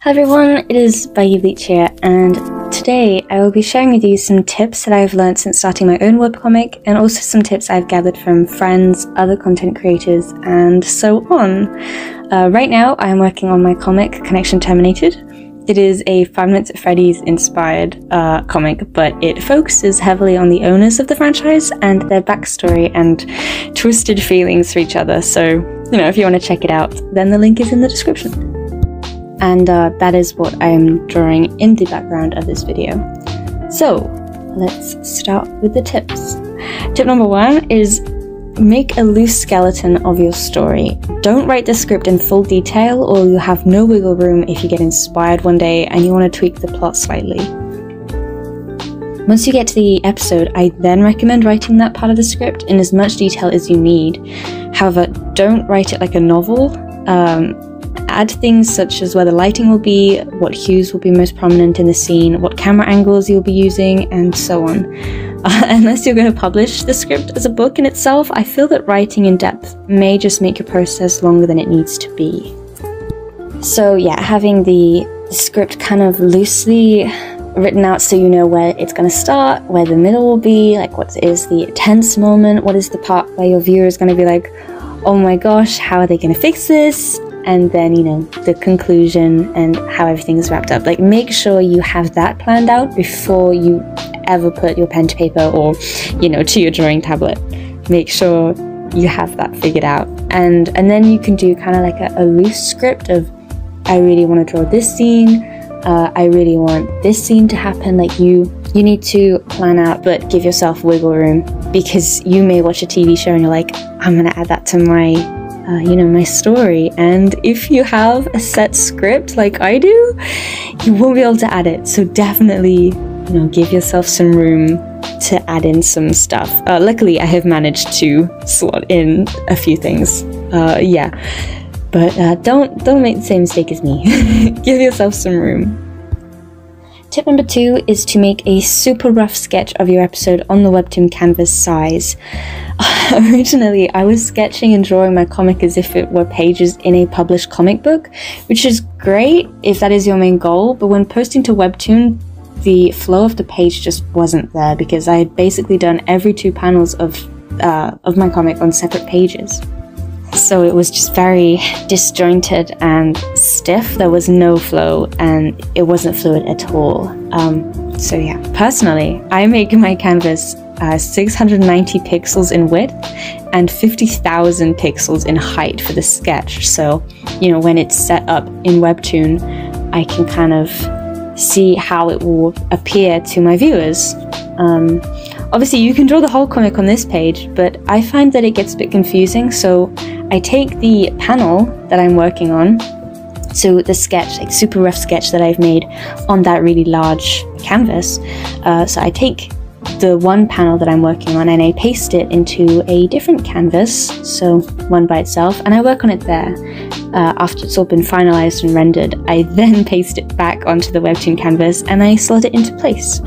Hi everyone, it is Kayleigh here, and today I will be sharing with you some tips that I've learned since starting my own webcomic, and also some tips I've gathered from friends, other content creators, and so on. Right now I am working on my comic, Connection Terminated. It is a Five Nights at Freddy's inspired comic, but it focuses heavily on the owners of the franchise and their backstory and twisted feelings for each other, so, you know, if you want to check it out, then the link is in the description. And that is what I am drawing in the background of this video. So let's start with the tips. Tip number one is make a loose skeleton of your story. Don't write the script in full detail, or you have no wiggle room if you get inspired one day and you want to tweak the plot slightly. Once you get to the episode, I then recommend writing that part of the script in as much detail as you need. However, don't write it like a novel. Add things such as where the lighting will be, what hues will be most prominent in the scene, what camera angles you'll be using, and so on. Unless you're going to publish the script as a book in itself, I feel that writing in depth may just make your process longer than it needs to be. So yeah, having the script kind of loosely written out so you know where it's going to start, where the middle will be, like what is the tense moment, what is the part where your viewer is going to be like, oh my gosh, how are they going to fix this? And then, you know, the conclusion and how everything's wrapped up. Like, make sure you have that planned out before you ever put your pen to paper or, you know, to your drawing tablet. Make sure you have that figured out. And then you can do kind of like a loose script of, I really want to draw this scene, I really want this scene to happen. Like, you need to plan out, but give yourself wiggle room, because you may watch a TV show and you're like, I'm going to add that to my my story, and if you have a set script like I do, you won't be able to add it. So definitely, you know, give yourself some room to add in some stuff. Luckily, I have managed to slot in a few things. Yeah, but don't make the same mistake as me. Give yourself some room. Tip number two is to make a super rough sketch of your episode on the Webtoon canvas size. Originally, I was sketching and drawing my comic as if it were pages in a published comic book, which is great if that is your main goal, but when posting to Webtoon, the flow of the page just wasn't there, because I had basically done every 2 panels of my comic on separate pages. So it was just very disjointed and stiff. There was no flow and it wasn't fluid at all. So yeah, personally, I make my canvas 690 pixels in width and 50,000 pixels in height for the sketch. So, you know, when it's set up in Webtoon, I can kind of see how it will appear to my viewers. Obviously, you can draw the whole comic on this page, but I find that it gets a bit confusing, so I take the panel that I'm working on, so the sketch, like super rough sketch that I've made on that really large canvas, so I take the one panel that I'm working on and I paste it into a different canvas, so one by itself, and I work on it there. After it's all been finalized and rendered, I then paste it back onto the Webtoon canvas and I slot it into place.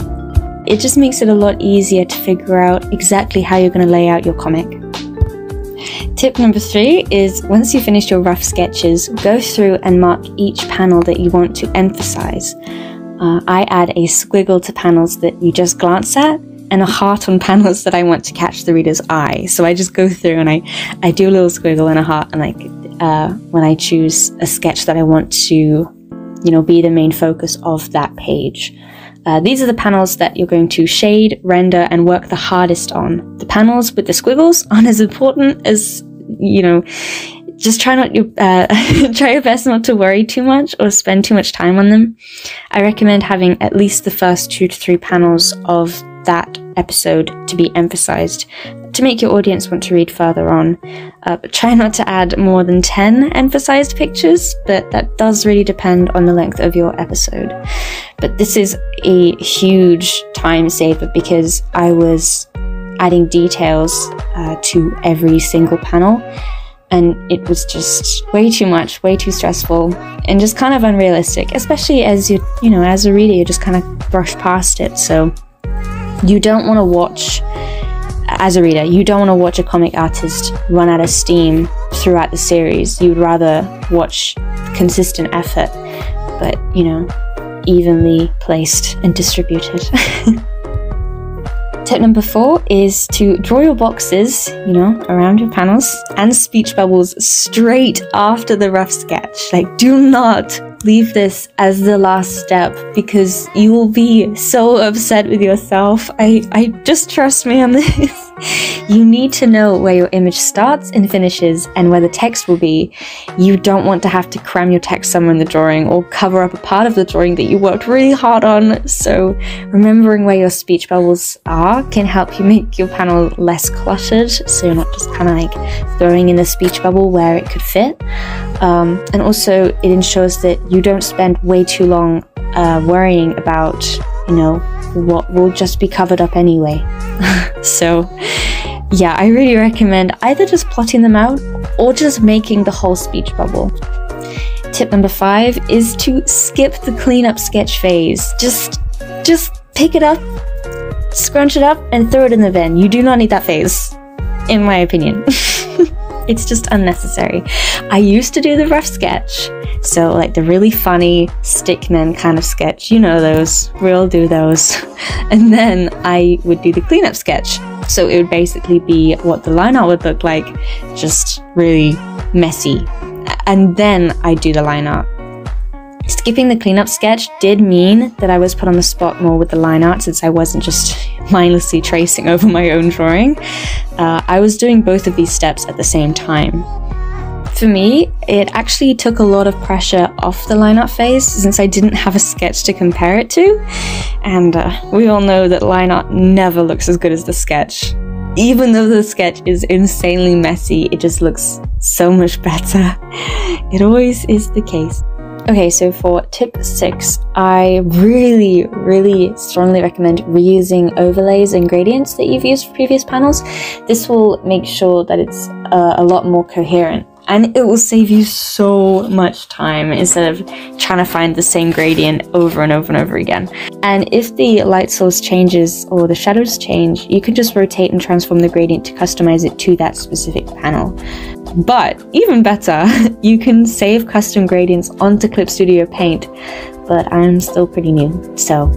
It just makes it a lot easier to figure out exactly how you're going to lay out your comic. Tip number 3 is, once you finish your rough sketches, go through and mark each panel that you want to emphasize. I add a squiggle to panels that you just glance at, and a heart on panels that I want to catch the reader's eye. So I just go through and I do a little squiggle and a heart, and like when I choose a sketch that I want to, you know, be the main focus of that page. These are the panels that you're going to shade, render, and work the hardest on. The panels with the squiggles aren't as important as, you know, just try your best not to worry too much or spend too much time on them. I recommend having at least the first 2 to 3 panels of that episode to be emphasized, to make your audience want to read further on. But try not to add more than 10 emphasized pictures, but that does really depend on the length of your episode. But this is a huge time saver, because I was adding details to every single panel, and it was just way too much, way too stressful, and just kind of unrealistic, especially as you know, as a reader, you just kind of brush past it. So you don't want to watch, as a reader, you don't want to watch a comic artist run out of steam throughout the series. You'd rather watch consistent effort. but you know, evenly placed and distributed. Tip number 4 is to draw your boxes, you know, around your panels and speech bubbles straight after the rough sketch. Like, do not leave this as the last step because you will be so upset with yourself. I just trust me on this. You need to know where your image starts and finishes and where the text will be. You don't want to have to cram your text somewhere in the drawing or cover up a part of the drawing that you worked really hard on. So remembering where your speech bubbles are can help you make your panel less cluttered, so you're not just kind of like throwing in a speech bubble where it could fit. And also it ensures that you don't spend way too long worrying about, you know, what will just be covered up anyway. So yeah, I really recommend either just plotting them out or just making the whole speech bubble. Tip number 5 is to skip the cleanup sketch phase. Just pick it up, scrunch it up, and throw it in the bin. You do not need that phase, in my opinion. It's just unnecessary. I used to do the rough sketch, so like the really funny stickmen kind of sketch, you know those, we'll do those. And then I would do the cleanup sketch. So it would basically be what the line art would look like, just really messy. And then I do the line art. Skipping the cleanup sketch did mean that I was put on the spot more with the line art, since I wasn't just mindlessly tracing over my own drawing. I was doing both of these steps at the same time. For me, it actually took a lot of pressure off the line art phase, since I didn't have a sketch to compare it to. And we all know that line art never looks as good as the sketch. Even though the sketch is insanely messy, it just looks so much better. It always is the case. Okay, so for tip 6, I really strongly recommend reusing overlays and gradients that you've used for previous panels. This will make sure that it's a lot more coherent, and it will save you so much time instead of trying to find the same gradient over and over and over again. And if the light source changes or the shadows change, you can just rotate and transform the gradient to customize it to that specific panel. But even better, you can save custom gradients onto Clip Studio Paint, but I'm still pretty new, so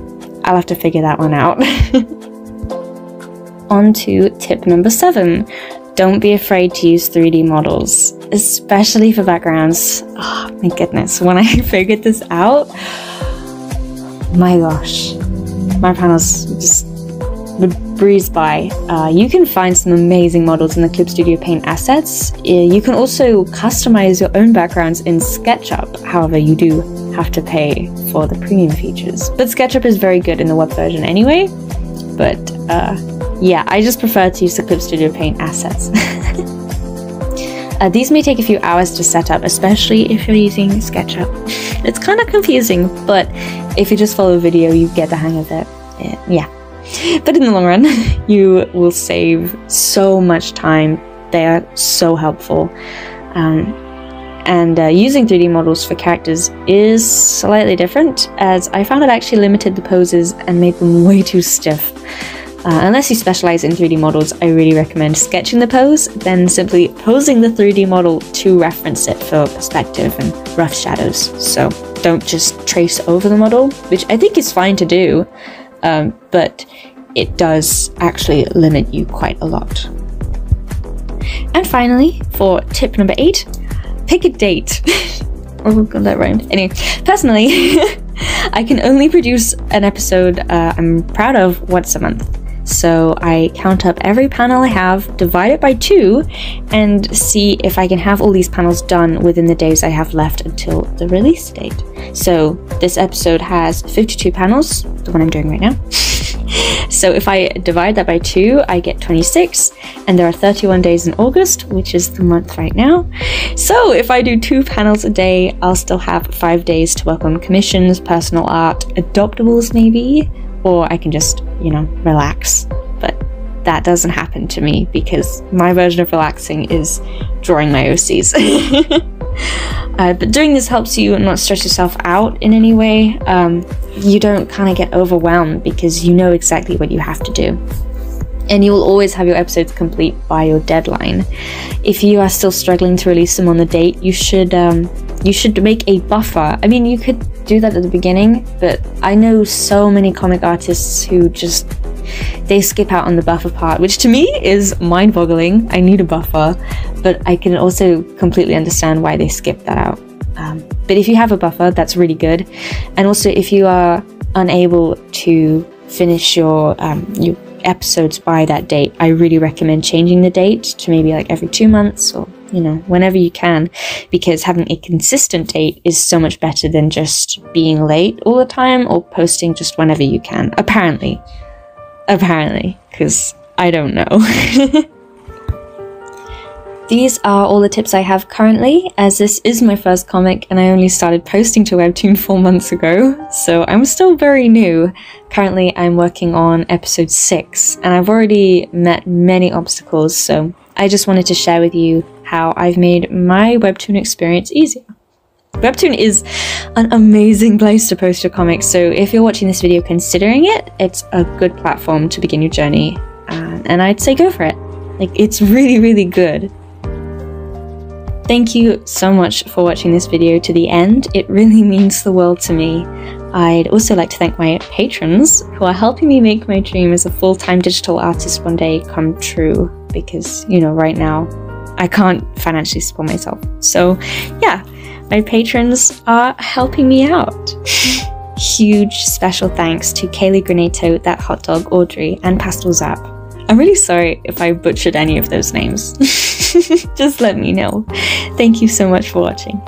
I'll have to figure that one out. On to tip number 7. Don't be afraid to use 3D models, especially for backgrounds. Oh my goodness, when I figured this out, my gosh, my panels just would breeze by. You can find some amazing models in the Clip Studio Paint assets. You can also customize your own backgrounds in SketchUp, however you do have to pay for the premium features. But SketchUp is very good in the web version anyway, but yeah, I just prefer to use the Clip Studio Paint assets. These may take a few hours to set up, especially if you're using SketchUp. It's kind of confusing, but if you just follow a video, you get the hang of it. Yeah. But in the long run, you will save so much time. They are so helpful. Using 3D models for characters is slightly different, as I found it actually limited the poses and made them way too stiff. Unless you specialize in 3D models, I really recommend sketching the pose, then simply posing the 3D model to reference it for perspective and rough shadows. So don't just trace over the model, which I think is fine to do, but it does actually limit you quite a lot. And finally, for tip number 8, pick a date. Oh god, that rhymed. Anyway, personally, I can only produce an episode I'm proud of once a month. So I count up every panel I have, divide it by 2, and see if I can have all these panels done within the days I have left until the release date. So this episode has 52 panels, the one I'm doing right now. So if I divide that by 2, I get 26, and there are 31 days in August, which is the month right now. So if I do 2 panels a day, I'll still have 5 days to work on commissions, personal art, adoptables maybe, or I can just, you know, relax. But that doesn't happen to me because my version of relaxing is drawing my OCs. But doing this helps you not stress yourself out in any way. You don't kind of get overwhelmed because you know exactly what you have to do. and you will always have your episodes complete by your deadline. If you are still struggling to release them on the date, you should make a buffer. I mean, you could do that at the beginning, but I know so many comic artists who just, they skip out on the buffer part, which to me is mind-boggling. I need a buffer, but I can also completely understand why they skip that out. But if you have a buffer, that's really good. And also, if you are unable to finish your episodes by that date, I really recommend changing the date to maybe like every 2 months, or you know, whenever you can, because having a consistent date is so much better than just being late all the time or posting just whenever you can. Apparently, because I don't know. These are all the tips I have currently, as this is my first comic and I only started posting to Webtoon 4 months ago, so I'm still very new. Currently I'm working on episode 6 and I've already met many obstacles, so I just wanted to share with you how I've made my Webtoon experience easier. Webtoon is an amazing place to post your comics, so if you're watching this video considering it, it's a good platform to begin your journey, and I'd say go for it. Like, it's really, really good. Thank you so much for watching this video to the end. It really means the world to me. I'd also like to thank my patrons who are helping me make my dream as a full-time digital artist one day come true, because, you know, right now I can't financially support myself. So yeah, my patrons are helping me out. Huge special thanks to Kayleigh Granato, ThatHotdog, Audrey, and Pastel Zap. I'm really sorry if I butchered any of those names. Just let me know. Thank you so much for watching.